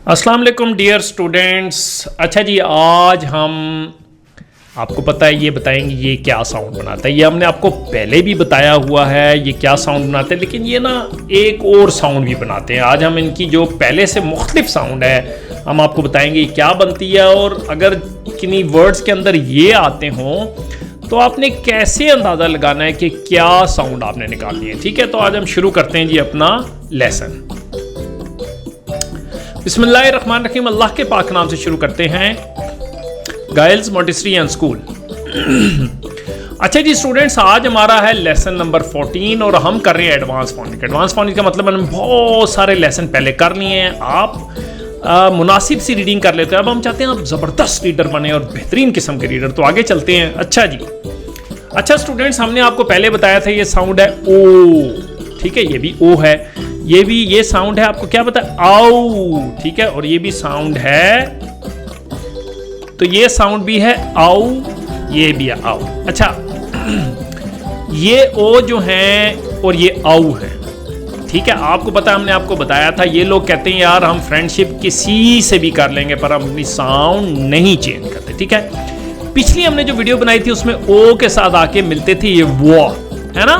अस्सलाम वालेकुम dear students. अच्छा जी, आज हम आपको पता है ये बताएंगे ये क्या साउंड बनाता है। ये हमने आपको पहले भी बताया हुआ है ये क्या साउंड बनाते हैं, लेकिन ये ना एक और साउंड भी बनाते हैं। आज हम इनकी जो पहले से मुख्तलिफ साउंड है हम आपको बताएंगे ये क्या बनती है, और अगर किन्हीं वर्ड्स के अंदर ये आते हों तो आपने कैसे अंदाज़ा लगाना है कि क्या साउंड आपने निकालनी है। ठीक है, तो आज हम शुरू करते हैं जी अपना लेसन। बिस्मिल्लाहिर्रहमानिर्रहीम, अल्लाह के पाक नाम से शुरू करते हैं। Giles Montessori and school. अच्छा जी स्टूडेंट्स, आज हमारा है लेसन नंबर 14 और हम कर रहे हैं एडवांस फोनिक। एडवांस फोनिक का मतलब हमने बहुत सारे लेसन पहले कर लिए हैं। आप मुनासिब सी रीडिंग कर लेते हैं। अब हम चाहते हैं आप ज़बरदस्त रीडर बने और बेहतरीन किस्म के रीडर। तो आगे चलते हैं। अच्छा जी, अच्छा स्टूडेंट्स, हमने आपको पहले बताया था ये साउंड है ओ। ठीक है, ये भी ओ है, ये साउंड है आपको क्या पता है, आउ। ठीक है, और ये भी साउंड है, तो ये साउंड भी है आउ, ये भी है आउ। अच्छा, ये ओ जो है और ये आउ है। ठीक है, आपको पता है हमने आपको बताया था ये लोग कहते हैं यार हम फ्रेंडशिप किसी से भी कर लेंगे पर हम अपनी साउंड नहीं चेंज करते। ठीक है, पिछली हमने जो वीडियो बनाई थी उसमें ओ के साथ आके मिलते थे ये वो, है ना,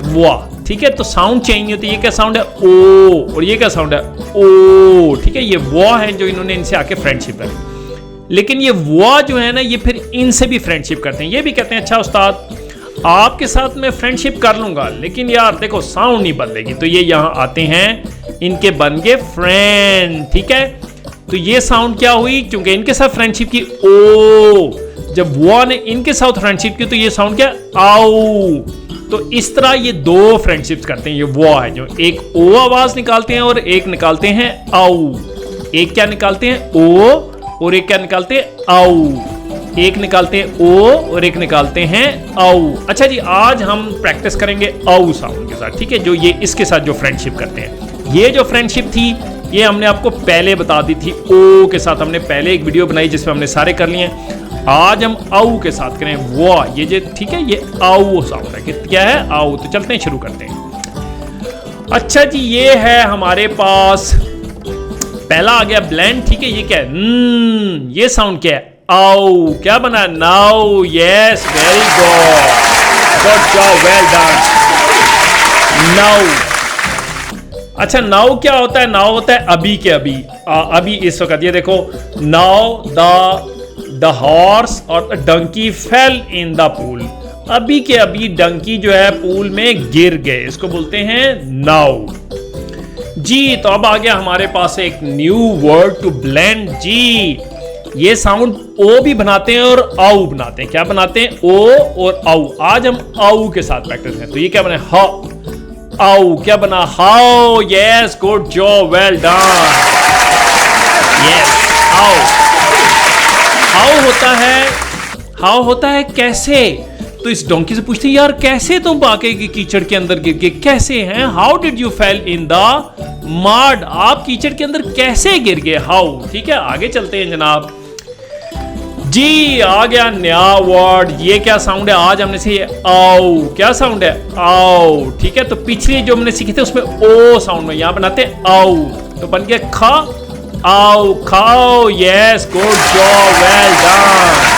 वो। ठीक है, तो साउंड चेंज नहीं होती। ये क्या साउंड है, ओ, और ये क्या साउंड है, ओ। ठीक है, ये वो है जो इन्होंने इनसे आके फ्रेंडशिप करी, लेकिन ये वो जो है ना ये फिर इनसे भी फ्रेंडशिप करते हैं। ये भी कहते हैं अच्छा उस्ताद आपके साथ मैं फ्रेंडशिप कर लूंगा लेकिन यार देखो साउंड नहीं बदलेगी। तो ये यहाँ आते हैं, इनके बन गए फ्रेंड। ठीक है, तो ये साउंड क्या हुई, क्योंकि इनके साथ फ्रेंडशिप की ओ, जब वो ने इनके साथ फ्रेंडशिप की तो ये साउंड क्या, आउ। तो इस तरह ये दो फ्रेंडशिप्स करते हैं। ये वो है जो एक ओ आवाज निकालते हैं और एक निकालते हैं आउ। एक क्या निकालते हैं, ओ, और एक क्या निकालते हैं, आउ। एक निकालते हैं ओ और एक निकालते हैं आउ। अच्छा जी, आज हम प्रैक्टिस करेंगे आउ साउंड के साथ। ठीक है, जो ये इसके साथ जो फ्रेंडशिप करते हैं। ये जो फ्रेंडशिप थी ये हमने आपको पहले बता दी थी। ओ के साथ हमने पहले एक वीडियो बनाई जिसमें हमने सारे कर लिए हैं। आज हम आउ के साथ करें वो, ये जो, ठीक है, ये आउ साउंड है। क्या है, आउ। तो चलते हैं, शुरू करते हैं। अच्छा जी, ये है हमारे पास पहला आ गया ब्लेंड। ठीक है, ये क्या है, ये साउंड क्या है, आउ। क्या बना, now. Yes, very good job, well done, now. अच्छा, नाउ क्या होता है, नाउ होता है अभी के अभी। अभी इस वक्त ये देखो, नाउ द हॉर्स और donkey fell in the pool. अभी के अभी डंकी जो है पूल में गिर गए, इसको बोलते हैं नाउ जी। तो अब आ गया हमारे पास एक न्यू वर्ड टू ब्लेंड जी। ये साउंड ओ भी बनाते हैं और आउ बनाते हैं। क्या बनाते हैं, ओ और आउ। आज हम आउ के साथ प्रैक्टिस करें। तो ये क्या बना, हाउ, आउ। क्या बना, how. Yes, good job, well done. Yes, how. How होता है कैसे। तो इस डोंकी से पूछते हैं यार कैसे तुम बाके की कीचड़ के अंदर गिर गए, कैसे हैं, how did you fail in the mud. आप कीचड़ के अंदर कैसे गिर गए, हाउ। ठीक है, आगे चलते हैं जनाब जी। आ गया नया वर्ड। ये क्या साउंड है, आज हमने से आओ। क्या साउंड है, आओ। ठीक है, तो पिछले जो हमने सीखे थे उसमें ओ साउंड में यहां बनाते हैं आओ, तो बन गया खा, आओ, खाओ। Yes, good job, well done.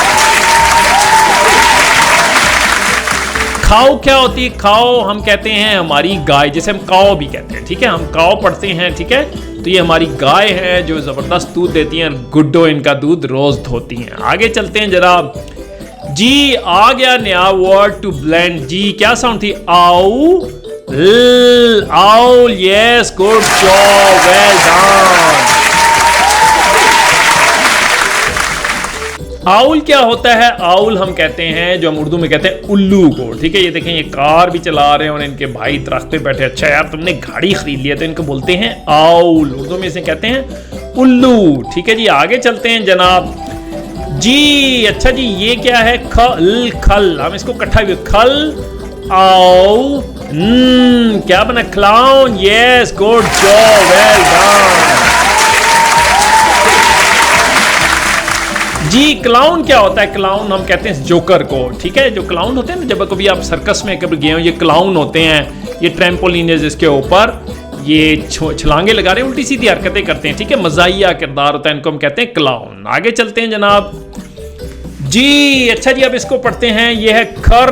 खाओ क्या होती है, खाओ हम कहते हैं हमारी गाय, जैसे हम काओ भी कहते हैं। ठीक है, हम काओ पढ़ते हैं। ठीक है, तो ये हमारी गाय है जो जबरदस्त दूध देती हैं, गुड्डो इनका दूध रोज धोती हैं। आगे चलते हैं जरा जी। आ गया नया वर्ड टू ब्लेंड जी। क्या साउंड थी, आउ, owl. Yes, good job, well done. Owl क्या होता है, आउल हम कहते हैं जो हम उर्दू में कहते हैं उल्लू को। ठीक है, ये देखें ये कार भी चला रहे हैं और इनके भाई दरख्त पे बैठे। अच्छा यार तुमने गाड़ी खरीद लिया, तो इनको बोलते हैं आउल, उर्दू में इसे कहते हैं उल्लू। ठीक है जी, आगे चलते हैं जनाब जी। अच्छा जी, ये क्या है, खल, खल। हम इसको इकट्ठा भी, खल, आओ, क्या बना, clown. Yes, good job, well done जी। क्लाउन क्या होता है, क्लाउन हम कहते हैं जोकर को। ठीक है, जो क्लाउन होते हैं ना, जब कभी आप सर्कस में कभी गए हो, ये क्लाउन होते हैं, ये ट्रैम्पोलिन है जिसके ऊपर ये छलांगे लगा रहे हैं, उल्टी सीधी हरकतें करते हैं, ठीक है, मजाहिया किरदार होता है, इनको हम कहते हैं क्लाउन। आगे चलते हैं जनाब जी। अच्छा जी, अब इसको पढ़ते हैं, ये है खर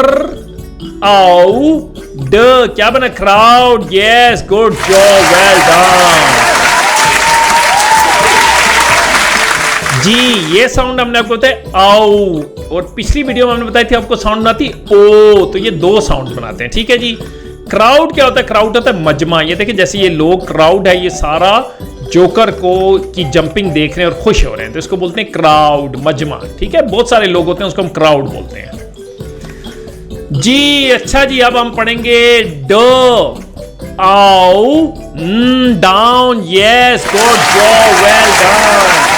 आउ ड, क्या बना, crowd, yes, good job, well done जी। ये साउंड हमने आपको बताया आउ, और पिछली वीडियो में हमने बताई थी आपको साउंड बनाती ओ, तो ये दो साउंड बनाते हैं, ठीक है जी। क्राउड क्या होता है, क्राउड होता है मजमा। ये देखिए जैसे ये लोग, क्राउड है, ये सारा जोकर को की जंपिंग देख रहे हैं और खुश हो रहे हैं, तो इसको बोलते हैं क्राउड, मजमा, ठीक है। बहुत सारे लोग होते हैं, उसको हम क्राउड बोलते हैं जी। अच्छा जी, अब हम पढ़ेंगे ड आउ down, yes, good job, well done.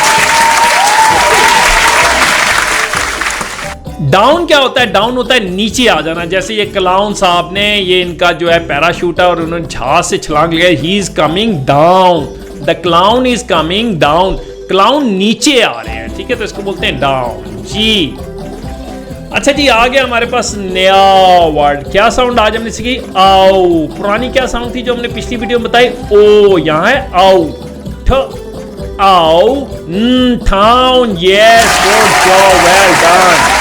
Down क्या होता है, डाउन होता है नीचे आ जाना। जैसे ये क्लाउन साहब ने, ये इनका जो है पैराशूट है और उन्होंने जहाज से छलांग लगाई, he is coming down, the clown is coming down, clown नीचे आ रहे हैं, ठीक है, तो इसको बोलते हैं डाउन जी। अच्छा जी, आ गया हमारे पास नया वर्ड, क्या साउंड आज हमने सीखी, आओ। पुरानी क्या साउंड थी जो हमने पिछली वीडियो में बताई, ओ, यहां है आओ, ठ आओ, town, yes, good job, well done.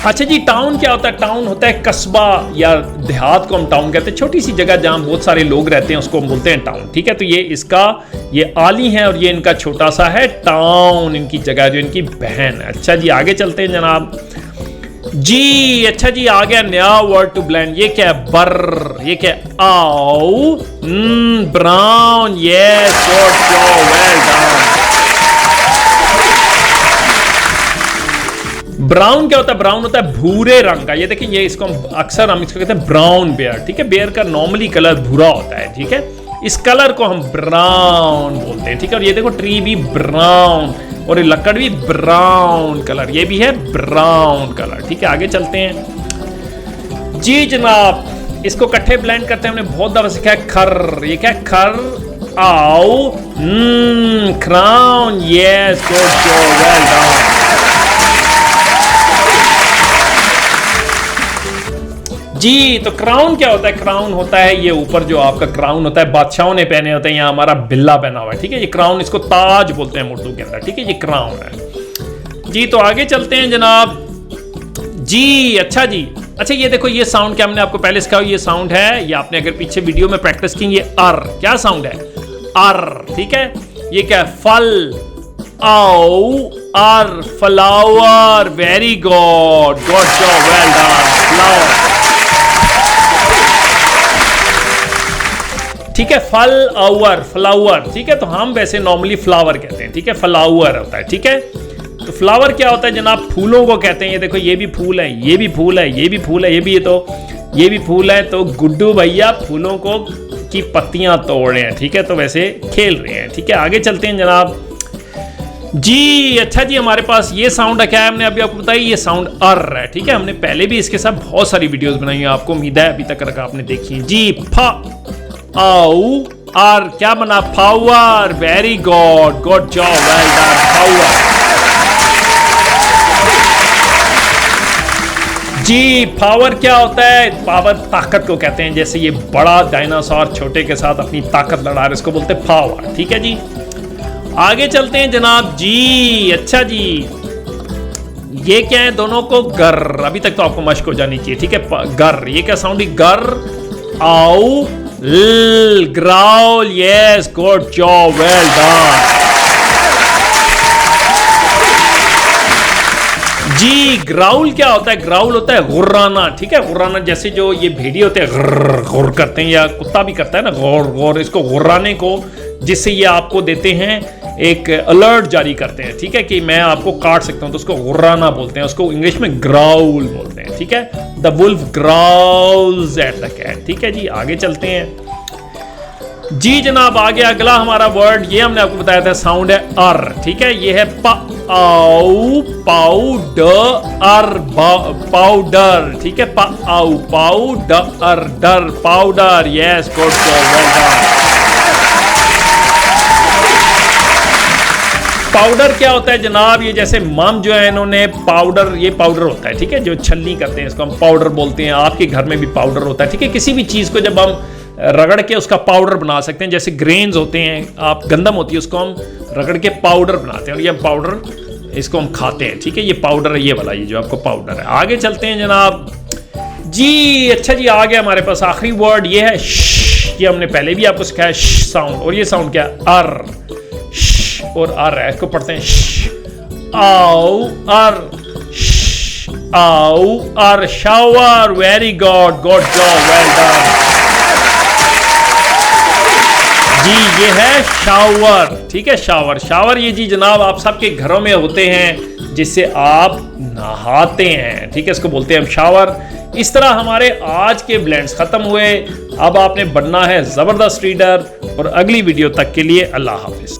अच्छा जी, टाउन क्या होता है, टाउन होता है कस्बा या देहात को हम टाउन कहते हैं, छोटी सी जगह जहां बहुत सारे लोग रहते हैं उसको हम बोलते हैं टाउन, ठीक है। तो ये इसका, ये आली है और ये इनका छोटा सा है टाउन, इनकी जगह जो इनकी बहन है। अच्छा जी, आगे चलते हैं जनाब जी। अच्छा जी, आ गया नया वर्ड टू ब्लेंड, ये क्या है, बर, ये क्या है, आओ, brown, yes, good job, well done. Brown क्या होता है, ब्राउन होता है भूरे रंग का। ये देखिए, ये इसको अक्सर हम इसको कहते हैं ब्राउन बेयर, ठीक है। बेयर का नॉर्मली कलर भूरा होता है, ठीक है, इस कलर को हम ब्राउन बोलते हैं, ठीक है। और ये देखो ट्री भी ब्राउन और ये लकड़ भी ब्राउन कलर, ये भी है ब्राउन कलर, ठीक है। आगे चलते हैं जी जनाब, इसको इकट्ठे ब्लेंड करते हैं, हमने बहुत दफा सीखा है खर, ये क्या है, खर आओ, crown, yes, good job, well done जी। तो क्राउन क्या होता है, क्राउन होता है ये ऊपर जो आपका क्राउन होता है, बादशाहों ने पहने होते हैं, यहाँ हमारा बिल्ला पहना हुआ है, ठीक है। ये क्राउन, इसको ताज बोलते हैं उर्दू के अंदर, ठीक है, ये क्राउन है जी। तो आगे चलते हैं जनाब जी। अच्छा जी, अच्छा ये देखो, ये साउंड क्या हमने आपको पहले सिखाया, ये साउंड है, ये आपने अगर पीछे वीडियो में प्रैक्टिस की, ये अर, क्या साउंड है, अर, ठीक है। ये क्या है, फल, आओ, अर, flower, very good, good job, well done, flower, ठीक है। फल आवर, फ्लावर, ठीक है। तो हम वैसे नॉर्मली फ्लावर कहते हैं, ठीक है, फ्लावर होता है, ठीक है। तो फ्लावर क्या होता है जनाब, फूलों को कहते हैं। ये देखो, ये भी फूल है, ये भी फूल है, ये भी फूल है, ये भी है, तो ये भी फूल है। तो गुड्डू भैया फूलों को की पत्तियां तोड़ रहे हैं, ठीक है, तो वैसे खेल रहे हैं, ठीक है। आगे चलते हैं जनाब जी। अच्छा जी, हमारे पास ये साउंड क्या है, हमने अभी आपको बताया, ये साउंड अर है, ठीक है। हमने पहले भी इसके साथ बहुत सारी वीडियोस बनाई है, आपको उम्मीद है अभी तक आपने देखी जी। फा आओ, आर, क्या बना, power, very good, good job, well done, power जी। पावर क्या होता है, पावर ताकत को कहते हैं। जैसे ये बड़ा डायनासोर छोटे के साथ अपनी ताकत लड़ा रहे, इसको बोलते हैं पावर, ठीक है जी। आगे चलते हैं जनाब जी। अच्छा जी, ये क्या है, दोनों को गर, अभी तक तो आपको मश्क हो जानी चाहिए, ठीक है। गर, ये क्या साउंड है, गर आओ, growl, yes, good job, well done जी। ग्राउल क्या होता है, ग्राउल होता है गुर्राना, ठीक है, गुर्राना। जैसे जो ये भेड़िए होते हैं गुर्र गुर्र करते हैं, या कुत्ता भी करता है ना गौर गौर, इसको गुर्राने को, जिससे ये आपको देते हैं एक अलर्ट जारी करते हैं, ठीक है, कि मैं आपको काट सकता हूं, तो उसको गुर्राना बोलते हैं, उसको इंग्लिश में ग्राउल बोलते हैं, ठीक है। The wolf growls at the cat, ठीक है जी। आगे चलते हैं जी जनाब, आगे अगला हमारा वर्ड, ये हमने आपको बताया था, साउंड है अर, ठीक है। ये है पाउ, पाउडर, अर, पाउडर, ठीक है, पाउ, पाउडर, डर, powder, yes, good job, well done. Powder क्या होता है जनाब, ये जैसे मम जो है इन्होंने पाउडर, ये पाउडर होता है, ठीक है, जो छलनी करते हैं इसको हम पाउडर बोलते हैं। आपके घर में भी पाउडर होता है, ठीक है। किसी भी चीज़ को जब हम रगड़ के उसका पाउडर बना सकते हैं, जैसे ग्रेन्स होते हैं, आप गंदम होती है उसको हम रगड़ के पाउडर बनाते हैं और ये पाउडर इसको हम खाते हैं, ठीक है। ये पाउडर है, ये वाला, ये जो आपको पाउडर है। आगे चलते हैं जनाब जी। अच्छा जी, आ गया हमारे पास आखिरी वर्ड, ये है श। ये हमने पहले भी आपको सिखाया साउंड, और ये साउंड क्या है, अर, और अर है, इसको पढ़ते हैं श, आओ अर, श, आओ अर, shower. Very good, good job, well done जी। ये है शावर, ठीक है, शावर। शावर ये जी जनाब आप सबके घरों में होते हैं, जिससे आप नहाते हैं, ठीक है, इसको बोलते हैं हम शावर। इस तरह हमारे आज के ब्लेंड्स खत्म हुए। अब आपने बनना है जबरदस्त रीडर, और अगली वीडियो तक के लिए अल्लाह हाफिज।